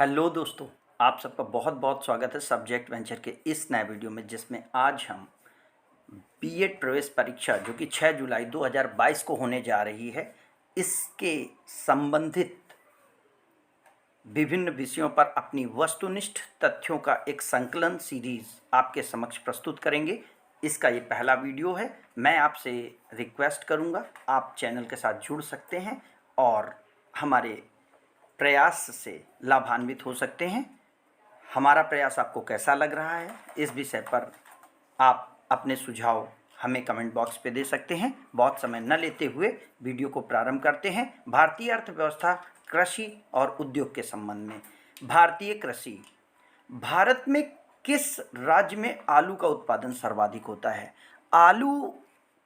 Hello दोस्तों, आप सबका बहुत बहुत स्वागत है सब्जेक्ट वेंचर के इस नए वीडियो में, जिसमें आज हम बीएड प्रवेश परीक्षा जो कि 6 जुलाई 2022 को होने जा रही है, इसके संबंधित विभिन्न विषयों पर अपनी वस्तुनिष्ठ तथ्यों का एक संकलन सीरीज आपके समक्ष प्रस्तुत करेंगे। इसका ये पहला वीडियो है। मैं आपसे रिक्वेस्ट करूंगा, आप चैनल के साथ जुड़ सकते हैं और हमारे प्रयास से लाभान्वित हो सकते हैं। हमारा प्रयास आपको कैसा लग रहा है, इस विषय पर आप अपने सुझाव हमें कमेंट बॉक्स पे दे सकते हैं। बहुत समय न लेते हुए वीडियो को प्रारंभ करते हैं। भारतीय अर्थव्यवस्था, कृषि और उद्योग के संबंध में। भारतीय कृषि। भारत में किस राज्य में आलू का उत्पादन सर्वाधिक होता है? आलू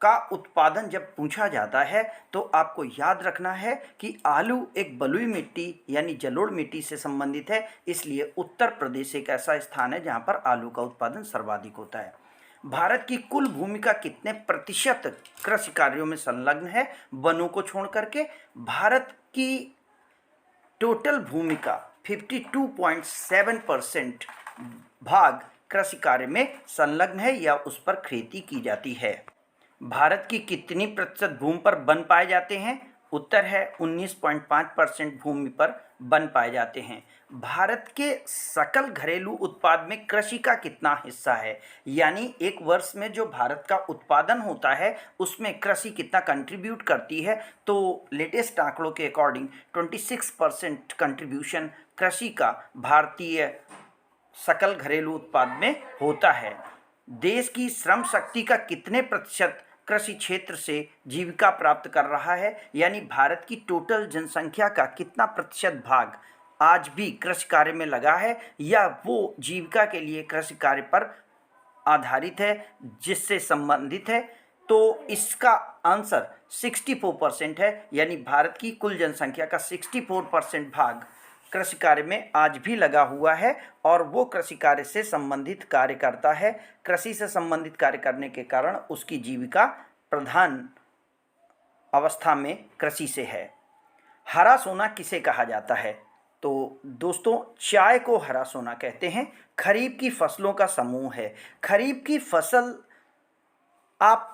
का उत्पादन जब पूछा जाता है तो आपको याद रखना है कि आलू एक बलुई मिट्टी यानी जलोढ़ मिट्टी से संबंधित है, इसलिए उत्तर प्रदेश एक ऐसा स्थान है जहां पर आलू का उत्पादन सर्वाधिक होता है। भारत की कुल भूमि का कितने प्रतिशत कृषि कार्यों में संलग्न है वनों को छोड़ करके? भारत की टोटल भूमि का 52.7% भाग कृषि कार्य में संलग्न है या उस पर खेती की जाती है। भारत की कितनी प्रतिशत भूमि पर वन पाए जाते हैं? उत्तर है 19.5% भूमि पर वन पाए जाते हैं। भारत के सकल घरेलू उत्पाद में कृषि का कितना हिस्सा है, यानी एक वर्ष में जो भारत का उत्पादन होता है उसमें कृषि कितना कंट्रीब्यूट करती है? तो लेटेस्ट आंकड़ों के अकॉर्डिंग 26% कंट्रीब्यूशन कृषि का भारतीय सकल घरेलू उत्पाद में होता है। देश की श्रम शक्ति का कितने प्रतिशत कृषि क्षेत्र से जीविका प्राप्त कर रहा है, यानी भारत की टोटल जनसंख्या का कितना प्रतिशत भाग आज भी कृषि कार्य में लगा है या वो जीविका के लिए कृषि कार्य पर आधारित है, जिससे संबंधित है? तो इसका आंसर 64% है, यानी भारत की कुल जनसंख्या का 64% भाग कृषि कार्य में आज भी लगा हुआ है और वो कृषि कार्य से संबंधित कार्य करता है। कृषि से संबंधित कार्य करने के कारण उसकी जीविका प्रधान अवस्था में कृषि से है। हरा सोना किसे कहा जाता है? तो दोस्तों, चाय को हरा सोना कहते हैं। खरीफ की फसलों का समूह है। खरीफ की फसल आप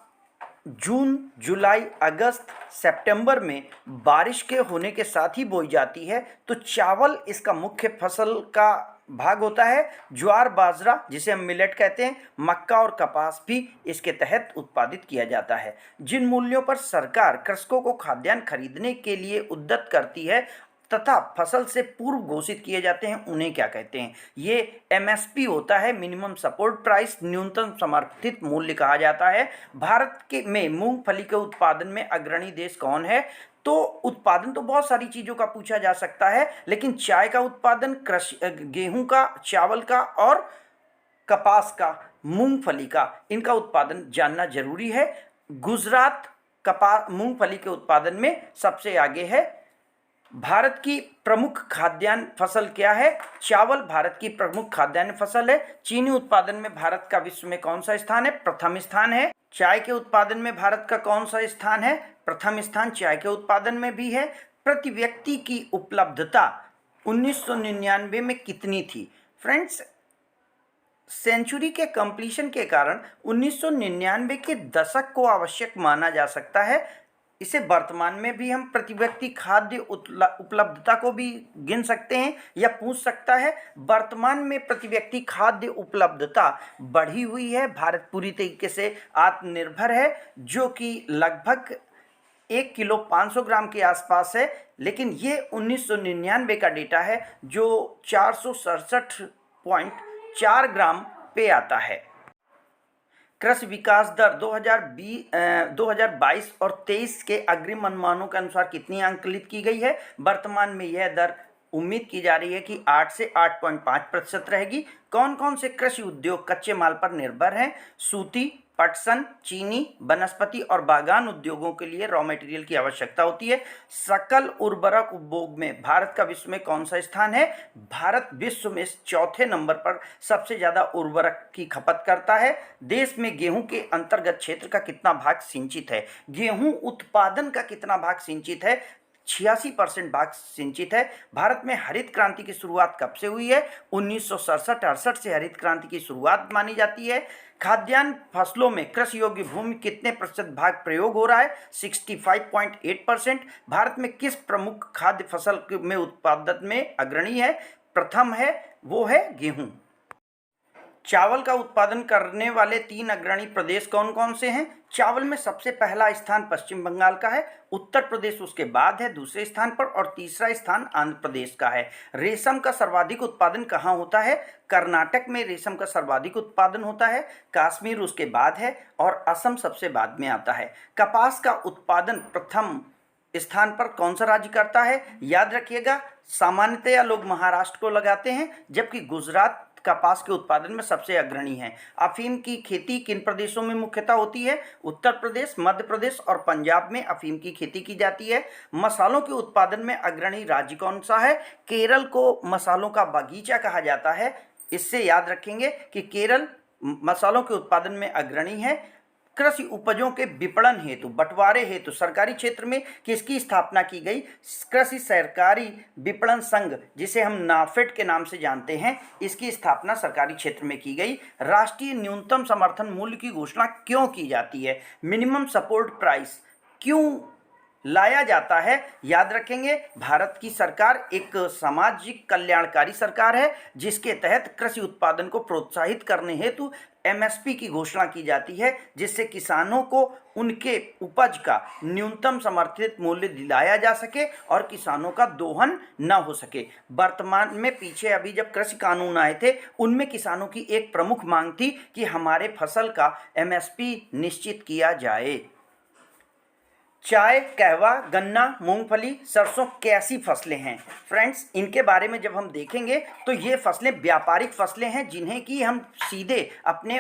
जून, जुलाई, अगस्त, सितंबर में बारिश के होने के साथ ही बोई जाती है। तो चावल इसका मुख्य फसल का भाग होता है। ज्वार, बाजरा जिसे हम मिलेट कहते हैं, मक्का और कपास भी इसके तहत उत्पादित किया जाता है। जिन मूल्यों पर सरकार कृषकों को खाद्यान्न खरीदने के लिए उद्यत करती है तथा फसल से पूर्व घोषित किए जाते हैं, उन्हें क्या कहते हैं? ये एमएसपी होता है, मिनिमम सपोर्ट प्राइस, न्यूनतम समर्थित मूल्य कहा जाता है। भारत के में मूंगफली के उत्पादन में अग्रणी देश कौन है? तो उत्पादन तो बहुत सारी चीज़ों का पूछा जा सकता है, लेकिन चाय का उत्पादन, कृषि, गेहूं का, चावल का और कपास का, मूंगफली का, इनका उत्पादन जानना जरूरी है। गुजरात कपास मूंगफली के उत्पादन में सबसे आगे है। भारत की प्रमुख खाद्यान्न फसल क्या है? चावल भारत की प्रमुख खाद्यान्न फसल है। चीनी उत्पादन में भारत का विश्व में कौन सा स्थान है? प्रथम स्थान है। चाय के उत्पादन में भारत का कौन सा स्थान है? प्रथम स्थान चाय के उत्पादन में भी है। प्रति व्यक्ति की उपलब्धता 1999 में कितनी थी? फ्रेंड्स, सेंचुरी के कंप्लीशन के कारण 1999 के दशक को आवश्यक माना जा सकता है। इसे वर्तमान में भी हम प्रति व्यक्ति खाद्य उपलब्धता को भी गिन सकते हैं या पूछ सकता है। वर्तमान में प्रति व्यक्ति खाद्य उपलब्धता बढ़ी हुई है। भारत पूरी तरीके से आत्मनिर्भर है, जो कि लगभग 1 किलो 500 ग्राम के आसपास है, लेकिन ये 1999 का डेटा है जो 467.4 ग्राम पे आता है। कृषि विकास दर 2022 और 23 के अग्रिम अनुमानों के अनुसार कितनी आंकलित की गई है? वर्तमान में यह दर उम्मीद की जा रही है कि 8 से 8.5% रहेगी। कौन कौन से कृषि उद्योग कच्चे माल पर निर्भर हैं? सूती, पटसन, चीनी, वनस्पति और बागान उद्योगों के लिए रॉ मटेरियल की आवश्यकता होती है। सकल उर्वरक उपभोग में भारत का विश्व में कौन सा स्थान है? भारत विश्व में चौथे नंबर पर सबसे ज्यादा उर्वरक की खपत करता है। देश में गेहूं के अंतर्गत क्षेत्र का कितना भाग सिंचित है? गेहूं उत्पादन का कितना भाग सिंचित है? 86% भाग सिंचित है। भारत में हरित क्रांति की शुरुआत कब से हुई है? 1967-68 से हरित क्रांति की शुरुआत मानी जाती है। खाद्यान्न फसलों में कृषि योग्य भूमि कितने प्रतिशत भाग प्रयोग हो रहा है? 65.8%। भारत में किस प्रमुख खाद्य फसल में उत्पादन में अग्रणी है? प्रथम है वो है गेहूं। चावल का उत्पादन करने वाले 3 अग्रणी प्रदेश कौन कौन से हैं? चावल में सबसे पहला स्थान पश्चिम बंगाल का है, उत्तर प्रदेश उसके बाद है दूसरे स्थान पर और तीसरा स्थान आंध्र प्रदेश का है। रेशम का सर्वाधिक उत्पादन कहाँ होता है? कर्नाटक में रेशम का सर्वाधिक उत्पादन होता है, कश्मीर उसके बाद है और असम सबसे बाद में आता है। कपास का उत्पादन प्रथम स्थान पर कौन सा राज्य करता है? याद रखिएगा, सामान्यतया लोग महाराष्ट्र को लगाते हैं, जबकि गुजरात कपास के उत्पादन में सबसे अग्रणी है। अफीम की खेती किन प्रदेशों में मुख्यतः होती है? उत्तर प्रदेश, मध्य प्रदेश और पंजाब में अफीम की खेती की जाती है। मसालों के उत्पादन में अग्रणी राज्य कौन सा है? केरल को मसालों का बागीचा कहा जाता है। इससे याद रखेंगे कि केरल मसालों के उत्पादन में अग्रणी है। कृषि उपजों के विपणन हेतु, बंटवारे हेतु सरकारी क्षेत्र में किसकी स्थापना की गई? कृषि सहकारी विपणन संघ, जिसे हम नाफेड के नाम से जानते हैं, इसकी स्थापना सरकारी क्षेत्र में की गई। राष्ट्रीय न्यूनतम समर्थन मूल्य की घोषणा क्यों की जाती है? मिनिमम सपोर्ट प्राइस क्यों लाया जाता है? याद रखेंगे, भारत की सरकार एक सामाजिक कल्याणकारी सरकार है, जिसके तहत कृषि उत्पादन को प्रोत्साहित करने हेतु एमएसपी की घोषणा की जाती है, जिससे किसानों को उनके उपज का न्यूनतम समर्थित मूल्य दिलाया जा सके और किसानों का दोहन न हो सके। वर्तमान में पीछे अभी जब कृषि कानून आए थे, उनमें किसानों की एक प्रमुख मांग थी कि हमारे फसल का एमएसपी निश्चित किया जाए। चाय, कहवा, गन्ना, मूंगफली, सरसों कैसी फसलें हैं? फ्रेंड्स, इनके बारे में जब हम देखेंगे तो ये फसलें व्यापारिक फसलें हैं, जिन्हें कि हम सीधे अपने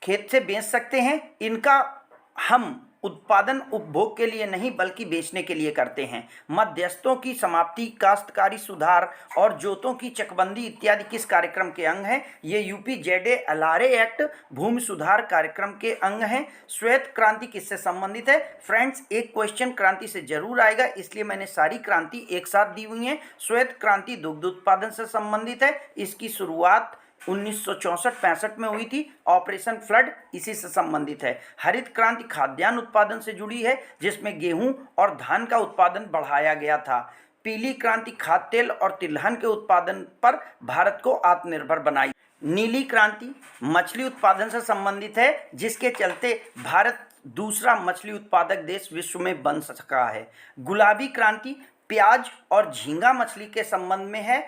खेत से बेच सकते हैं। इनका हम उत्पादन उपभोग के लिए नहीं बल्कि बेचने के लिए करते हैं। मध्यस्थों की समाप्ति, काश्तकारी सुधार और जोतों की चकबंदी इत्यादि किस कार्यक्रम के अंग हैं? ये UPZA-LRA एक्ट भूमि सुधार कार्यक्रम के अंग हैं। श्वेत क्रांति किससे संबंधित है? फ्रेंड्स, एक क्वेश्चन क्रांति से जरूर आएगा, इसलिए मैंने सारी क्रांति एक साथ दी हुई हैं। श्वेत क्रांति दुग्ध उत्पादन से संबंधित है। इसकी शुरुआत 1964-65 में हुई थी। ऑपरेशन फ्लड इसी से संबंधित है। हरित क्रांति खाद्यान्न उत्पादन से जुड़ी है, जिसमें गेहूं और धान का उत्पादन बढ़ाया गया था। पीली क्रांति खाद्य तेल और तिलहन के उत्पादन पर भारत को आत्मनिर्भर बनाई। नीली क्रांति मछली उत्पादन से संबंधित है, जिसके चलते भारत दूसरा मछली उत्पादक देश विश्व में बन सका है। गुलाबी क्रांति प्याज और झींगा मछली के संबंध में है।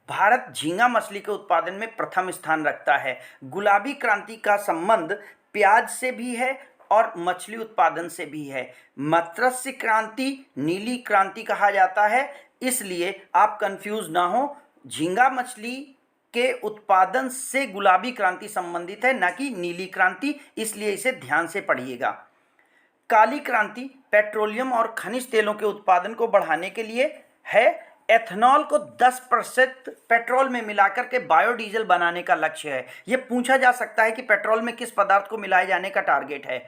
भारत झींगा मछली के उत्पादन में प्रथम स्थान रखता है। गुलाबी क्रांति का संबंध प्याज से भी है और मछली उत्पादन से भी है। मत्स्य क्रांति नीली क्रांति कहा जाता है, इसलिए आप कंफ्यूज ना हो। झींगा मछली के उत्पादन से गुलाबी क्रांति संबंधित है, न कि नीली क्रांति, इसलिए इसे ध्यान से पढ़िएगा। काली क्रांति पेट्रोलियम और खनिज तेलों के उत्पादन को बढ़ाने के लिए है। एथेनॉल को 10% पेट्रोल में मिलाकर के बायोडीजल बनाने का लक्ष्य है। यह पूछा जा सकता है कि पेट्रोल में किस पदार्थ को मिलाए जाने का टारगेट है।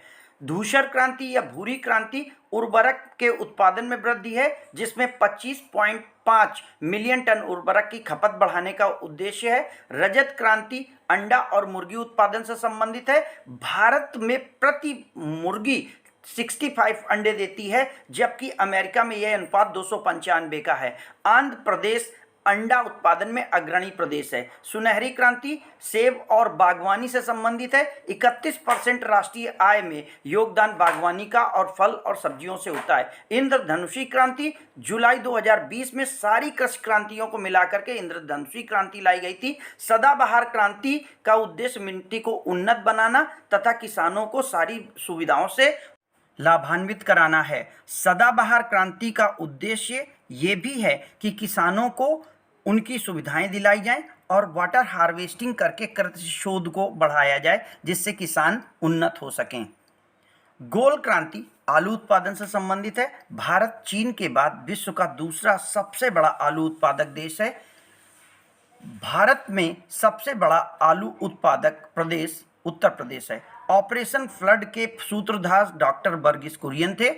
धूसर क्रांति या भूरी क्रांति उर्वरक के उत्पादन में वृद्धि है, जिसमें 25.5 मिलियन टन उर्वरक की खपत बढ़ाने का उद्देश्य है। रजत क्रांति अंडा और मुर्गी उत्पादन से संबंधित है। भारत में प्रति मुर्गी 65 अंडे देती है, जबकि अमेरिका में यह अनुपात 295 का है। आंध्र प्रदेश अंडा उत्पादन में अग्रणी प्रदेश है। सुनहरी क्रांति सेब और बागवानी से संबंधित है। 31% राष्ट्रीय आय में योगदान बागवानी का और फल और सब्जियों से होता है। इंद्रधनुषी क्रांति जुलाई 2020 में सारी कृषि क्रांतियों को मिलाकर के इंद्रधनुषी क्रांति लाई गई थी। सदाबहार क्रांति का उद्देश्य मिट्टी को उन्नत बनाना तथा किसानों को सारी सुविधाओं से लाभान्वित कराना है। सदाबहार क्रांति का उद्देश्य ये भी है कि किसानों को उनकी सुविधाएं दिलाई जाएं और वाटर हार्वेस्टिंग करके कृषि शोध को बढ़ाया जाए, जिससे किसान उन्नत हो सकें। गोल क्रांति आलू उत्पादन से संबंधित है। भारत चीन के बाद विश्व का दूसरा सबसे बड़ा आलू उत्पादक देश है। भारत में सबसे बड़ा आलू उत्पादक प्रदेश उत्तर प्रदेश है। ऑपरेशन फ्लड के सूत्रधार डॉक्टर वर्गीस कुरियन थे।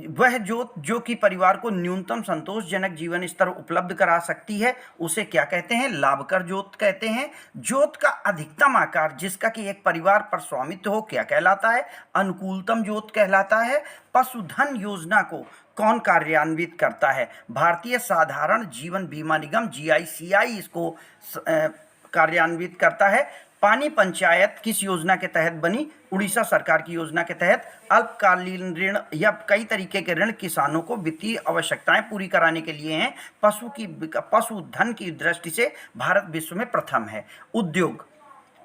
वह जोत जो कि परिवार को न्यूनतम संतोषजनक जीवन स्तर उपलब्ध करा सकती है, उसे क्या कहते हैं? लाभकर जोत कहते हैं। जोत का अधिकतम आकार जिसका कि एक परिवार पर स्वामित्व हो, क्या कहलाता है? अनुकूलतम जोत कहलाता है। पशुधन योजना को कौन कार्यान्वित करता है? भारतीय साधारण जीवन बीमा निगम GICI इसको कार्यान्वित करता है। पानी पंचायत किस योजना के तहत बनी? उड़ीसा सरकार की योजना के तहत। अल्पकालीन ऋण या कई तरीके के ऋण किसानों को वित्तीय आवश्यकताएं पूरी कराने के लिए हैं। पशुधन की दृष्टि से भारत विश्व में प्रथम है। उद्योग,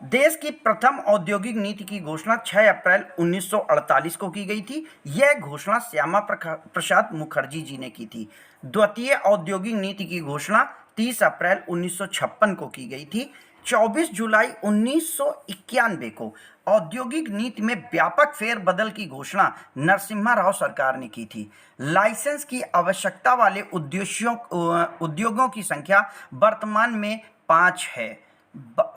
देश की प्रथम औद्योगिक नीति की घोषणा 6 अप्रैल 1948 को की गई थी। यह घोषणा श्यामा प्रसाद मुखर्जी जी ने की थी। द्वितीय औद्योगिक नीति की घोषणा 30 अप्रैल 1956 को की गई थी। 24 जुलाई 1991 को औद्योगिक नीति में व्यापक फेरबदल की घोषणा नरसिम्हा राव सरकार ने की थी। लाइसेंस की आवश्यकता वाले उद्योगों की संख्या वर्तमान में 5 है।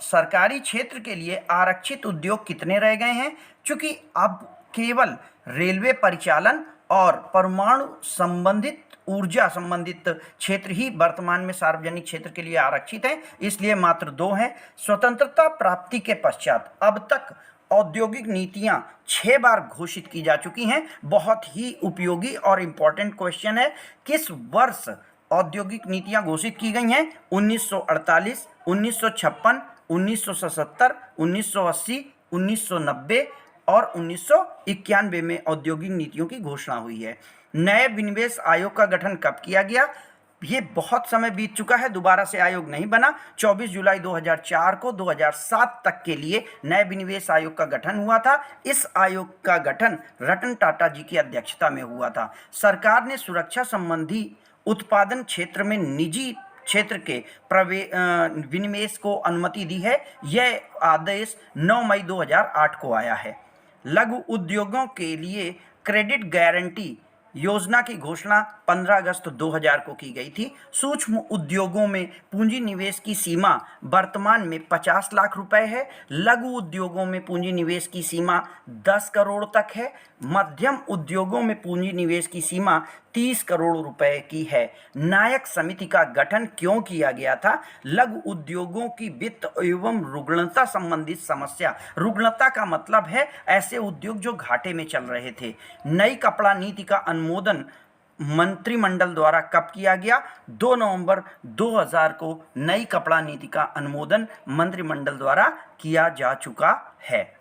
सरकारी क्षेत्र के लिए आरक्षित उद्योग कितने रह गए हैं? चूंकि अब केवल रेलवे परिचालन और परमाणु संबंधित ऊर्जा संबंधित क्षेत्र ही वर्तमान में सार्वजनिक क्षेत्र के लिए आरक्षित हैं, इसलिए मात्र 2 हैं। स्वतंत्रता प्राप्ति के पश्चात अब तक औद्योगिक नीतियां 6 बार घोषित की जा चुकी हैं। बहुत ही उपयोगी और इम्पोर्टेंट क्वेश्चन है। किस वर्ष औद्योगिक नीतियां घोषित की गई हैं? 1948, 1956, 1977, 1980, 1990 और 1991 में औद्योगिक नीतियों की घोषणा हुई है। नए विनिवेश आयोग का गठन कब किया गया? ये बहुत समय बीत चुका है, दोबारा से आयोग नहीं बना। 24 जुलाई 2004 को 2007 तक के लिए नए विनिवेश आयोग का गठन हुआ था। इस आयोग का गठन रतन टाटा जी की अध्यक्षता में हुआ था। सरकार ने सुरक्षा संबंधी उत्पादन क्षेत्र में निजी क्षेत्र के विनिवेश को अनुमति दी है। यह आदेश 9 मई 2008 को आया है। लघु उद्योगों के लिए क्रेडिट गारंटी योजना की घोषणा 15 अगस्त 2000 को की गई थी। सूक्ष्म उद्योगों में पूंजी निवेश की सीमा वर्तमान में 50 लाख रुपए है। लघु उद्योगों में पूंजी निवेश की सीमा 10 करोड़ तक है। मध्यम उद्योगों में पूंजी निवेश की सीमा 30 करोड़ रुपए की है। नायक समिति का गठन क्यों किया गया था? लघु उद्योगों की वित्त एवं रुग्णता संबंधित समस्या। रुग्णता का मतलब है ऐसे उद्योग जो घाटे में चल रहे थे। नई कपड़ा नीति का अनुमोदन मंत्रिमंडल द्वारा कब किया गया? 2 नवंबर 2000 को नई कपड़ा नीति का अनुमोदन मंत्रिमंडल द्वारा किया जा चुका है।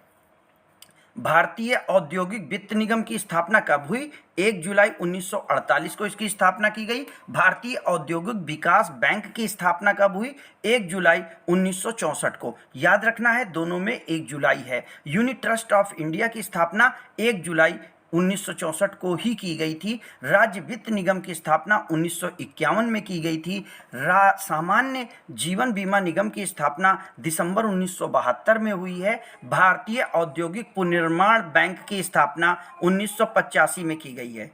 भारतीय औद्योगिक वित्त निगम की स्थापना कब हुई? 1 जुलाई 1948 को इसकी स्थापना की गई। भारतीय औद्योगिक विकास बैंक की स्थापना कब हुई? 1 जुलाई 1964 को। याद रखना है, दोनों में 1 जुलाई है। यूनिट ट्रस्ट ऑफ इंडिया की स्थापना 1 जुलाई 1964 को ही की गई थी। राज्य वित्त निगम की स्थापना 1951 में की गई थी। सामान्य जीवन बीमा निगम की स्थापना दिसंबर 1972 में हुई है। भारतीय औद्योगिक पुनर्निर्माण बैंक की स्थापना 1985 में की गई है।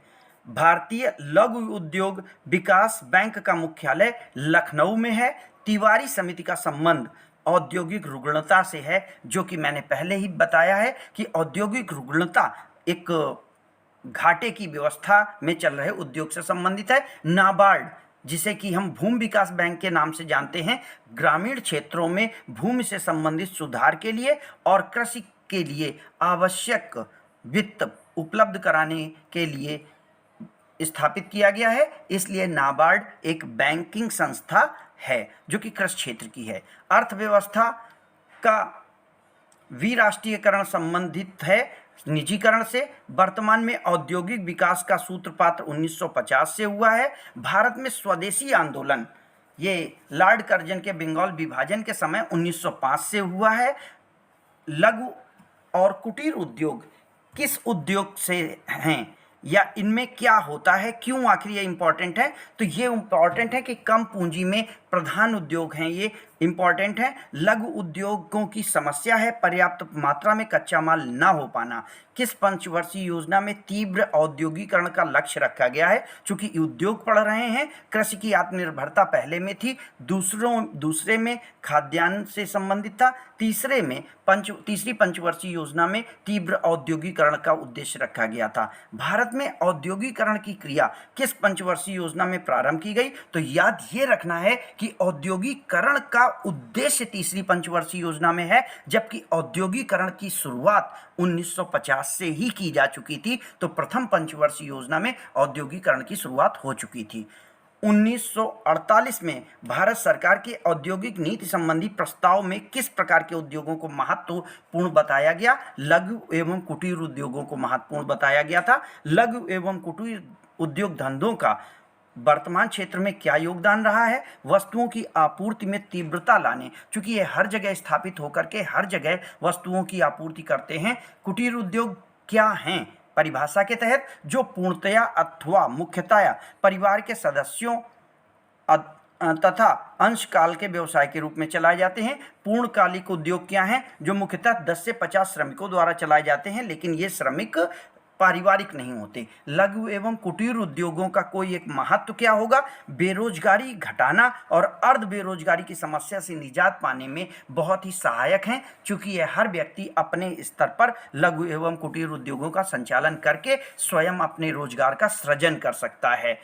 भारतीय लघु उद्योग विकास बैंक का मुख्यालय लखनऊ में है। तिवारी समिति का संबंध औद्योगिक रुग्णता से है, जो कि मैंने पहले ही बताया है कि औद्योगिक रुग्णता एक घाटे की व्यवस्था में चल रहे उद्योग से संबंधित है। नाबार्ड, जिसे कि हम भूमि विकास बैंक के नाम से जानते हैं, ग्रामीण क्षेत्रों में भूमि से संबंधित सुधार के लिए और कृषि के लिए आवश्यक वित्त उपलब्ध कराने के लिए स्थापित किया गया है। इसलिए नाबार्ड एक बैंकिंग संस्था है जो कि कृषि क्षेत्र की है। अर्थव्यवस्था का विराष्ट्रीयकरण संबंधित है निजीकरण से। वर्तमान में औद्योगिक विकास का सूत्रपात 1950 से हुआ है। भारत में स्वदेशी आंदोलन ये लॉर्ड कर्जन के बंगाल विभाजन के समय 1905 से हुआ है। लघु और कुटीर उद्योग किस उद्योग से हैं या इनमें क्या होता है, क्यों आखिर ये इम्पॉर्टेंट है? तो ये इम्पॉर्टेंट है कि कम पूंजी में प्रधान उद्योग हैं ये। इंपॉर्टेंट है। लघु उद्योगों की समस्या है पर्याप्त मात्रा में कच्चा माल न हो पाना। किस पंचवर्षीय योजना में तीव्र औद्योगिकरण का लक्ष्य रखा गया है? चूंकि उद्योग पढ़ रहे हैं, कृषि की आत्मनिर्भरता पहले में थी, दूसरे में खाद्यान्न से संबंधित था, तीसरी पंचवर्षीय योजना में तीव्र औद्योगिकरण का उद्देश्य रखा गया था। भारत में औद्योगिकरण की क्रिया किस पंचवर्षीय योजना में प्रारंभ की गई? तो याद ये रखना है कि औद्योगिकरण का उद्देश्य तीसरी पंचवर्षीय योजना में है, जबकि औद्योगिकरण की शुरुआत 1950 से ही की जा चुकी थी। तो प्रथम पंचवर्षीय योजना में औद्योगिकरण की शुरुआत हो चुकी थी। 1948 में भारत सरकार के औद्योगिक नीति संबंधी प्रस्ताव में किस प्रकार के उद्योगों को महत्वपूर्ण बताया गया? लघु एवं कुटीर उद्योगों को महत्वपूर्ण बताया गया था। लघु एवं कुटीर उद्योग धंधों का वर्तमान क्षेत्र में क्या योगदान रहा है? वस्तुओं की आपूर्ति में तीव्रता लाने, चूंकि ये हर जगह स्थापित होकर के हर जगह वस्तुओं की आपूर्ति करते हैं। कुटीर उद्योग क्या हैं? परिभाषा के तहत जो पूर्णतया अथवा मुख्यतया परिवार के सदस्यों तथा अंशकाल के व्यवसाय के रूप में चलाए जाते हैं। पूर्णकालिक उद्योग क्या हैं? जो मुख्यतः 10 से 50 श्रमिकों द्वारा चलाए जाते हैं, लेकिन ये श्रमिक पारिवारिक नहीं होते। लघु एवं कुटीर उद्योगों का कोई एक महत्व क्या होगा? बेरोजगारी घटाना और अर्ध बेरोजगारी की समस्या से निजात पाने में बहुत ही सहायक हैं, क्योंकि यह हर व्यक्ति अपने स्तर पर लघु एवं कुटीर उद्योगों का संचालन करके स्वयं अपने रोजगार का सृजन कर सकता है।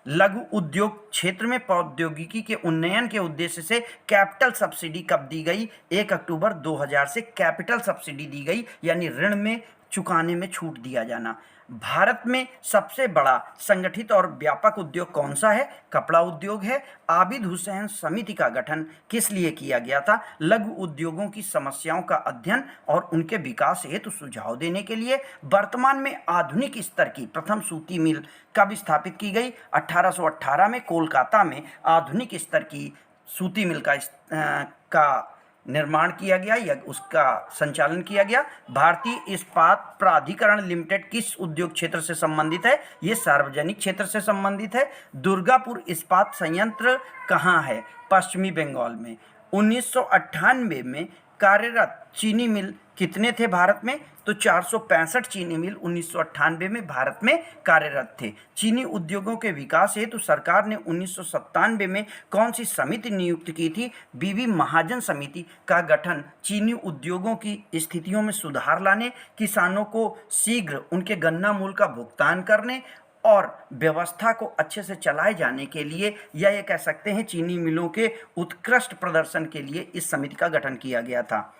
लघु उद्योग क्षेत्र में प्रौद्योगिकी के उन्नयन के उद्देश्य से कैपिटल सब्सिडी कब दी गई? 1 अक्टूबर 2000 से कैपिटल सब्सिडी दी गई, यानी ऋण में चुकाने में छूट दिया जाना। भारत में सबसे बड़ा संगठित और व्यापक उद्योग कौन सा है? कपड़ा उद्योग है। आबिद हुसैन समिति का गठन किस लिए किया गया था? लघु उद्योगों की समस्याओं का अध्ययन और उनके विकास हेतु सुझाव देने के लिए। वर्तमान में आधुनिक स्तर की प्रथम सूती मिल कब स्थापित की गई? 1818 में कोलकाता में आधुनिक स्तर की सूती मिल का निर्माण किया गया या उसका संचालन किया गया। भारतीय इस्पात प्राधिकरण लिमिटेड किस उद्योग क्षेत्र से संबंधित है? ये सार्वजनिक क्षेत्र से संबंधित है। दुर्गापुर इस्पात संयंत्र कहाँ है? पश्चिमी बंगाल में। 1998 में कार्यरत चीनी मिल कितने थे भारत में? तो 465 चीनी मिल 1998 में भारत में कार्यरत थे। चीनी उद्योगों के विकास हेतु सरकार ने 1997 में कौन सी समिति नियुक्त की थी? बीवी महाजन समिति का गठन चीनी उद्योगों की स्थितियों में सुधार लाने, किसानों को शीघ्र उनके गन्ना मूल्य का भुगतान करने और व्यवस्था को अच्छे से चलाए जाने के लिए, या ये कह सकते हैं चीनी मिलों के उत्कृष्ट प्रदर्शन के लिए इस समिति का गठन किया गया था।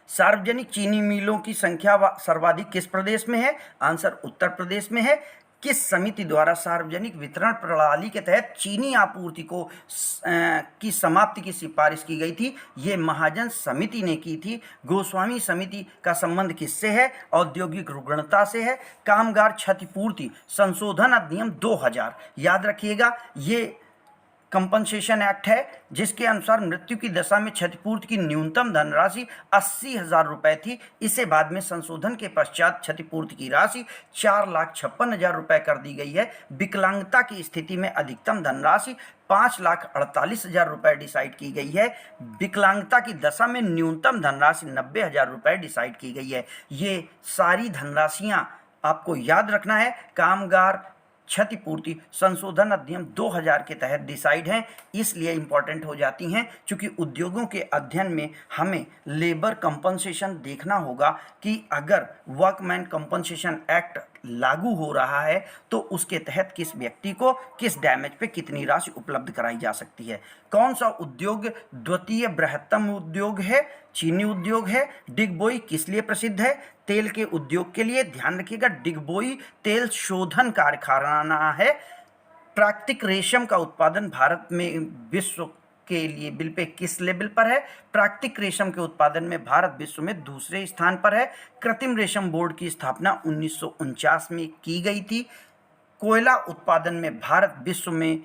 सार्वजनिक चीनी मिलों की संख्या सर्वाधिक किस प्रदेश में है? आंसर उत्तर प्रदेश में है। किस समिति द्वारा सार्वजनिक वितरण प्रणाली के तहत चीनी आपूर्ति की समाप्ति की सिफारिश की गई थी? ये महाजन समिति ने की थी। गोस्वामी समिति का संबंध किससे है? औद्योगिक रुग्णता से है। कामगार क्षतिपूर्ति संशोधन अधिनियम 2000, याद रखिएगा, ये कंपनसेशन एक्ट है, जिसके अनुसार मृत्यु की दशा में क्षतिपूर्ति की न्यूनतम धनराशि 80,000 रुपये थी। इसे बाद में संशोधन के पश्चात क्षतिपूर्ति की राशि 4,56,000 रुपये कर दी गई है। विकलांगता की स्थिति में अधिकतम धनराशि 5,48,000 रुपये डिसाइड की गई है। विकलांगता की दशा में न्यूनतम धनराशि 90,000 रुपये डिसाइड की गई है। ये सारी धनराशियाँ आपको याद रखना है, कामगार क्षतिपूर्ति संशोधन अधिनियम 2000 के तहत डिसाइड हैं, इसलिए इंपॉर्टेंट हो जाती हैं, क्योंकि उद्योगों के अध्ययन में हमें लेबर कंपनसेशन देखना होगा कि अगर वर्कमैन कंपनसेशन एक्ट लागू हो रहा है तो उसके तहत किस व्यक्ति को किस डैमेज पे कितनी राशि उपलब्ध कराई जा सकती है। कौन सा उद्योग द्वितीय बृहत्तम उद्योग है? चीनी उद्योग है। डिगबोई किस लिए प्रसिद्ध है? तेल के उद्योग के लिए। ध्यान रखिएगा, डिगबोई तेल शोधन कारखाना है। प्राकृतिक रेशम का उत्पादन भारत में विश्व के लिए बिल पे किस लेवल पर है? प्राकृतिक रेशम के उत्पादन में भारत विश्व में दूसरे स्थान पर है। कृत्रिम रेशम बोर्ड की स्थापना 1949 में की गई थी। कोयला उत्पादन में भारत विश्व में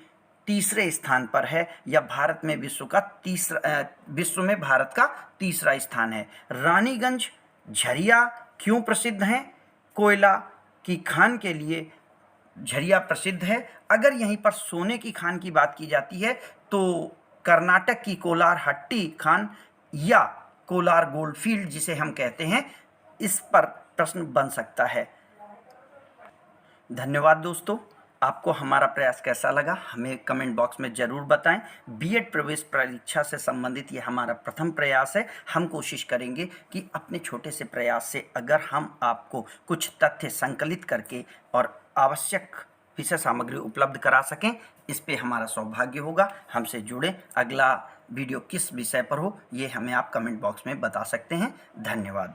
तीसरे स्थान पर है, या भारत में विश्व में भारत का तीसरा स्थान है। रानीगंज झरिया क्यों प्रसिद्ध हैं? कोयला की खान के लिए झरिया प्रसिद्ध है। अगर यहीं पर सोने की खान की बात की जाती है तो कर्नाटक की कोलार हट्टी खान या कोलार गोल्डफील्ड जिसे हम कहते हैं, इस पर प्रश्न बन सकता है। धन्यवाद दोस्तों, आपको हमारा प्रयास कैसा लगा हमें कमेंट बॉक्स में ज़रूर बताएं। बीएड प्रवेश परीक्षा से संबंधित ये हमारा प्रथम प्रयास है। हम कोशिश करेंगे कि अपने छोटे से प्रयास से अगर हम आपको कुछ तथ्य संकलित करके और आवश्यक विषय सामग्री उपलब्ध करा सकें, इस पे हमारा सौभाग्य होगा। हमसे जुड़े, अगला वीडियो किस विषय पर हो ये हमें आप कमेंट बॉक्स में बता सकते हैं। धन्यवाद।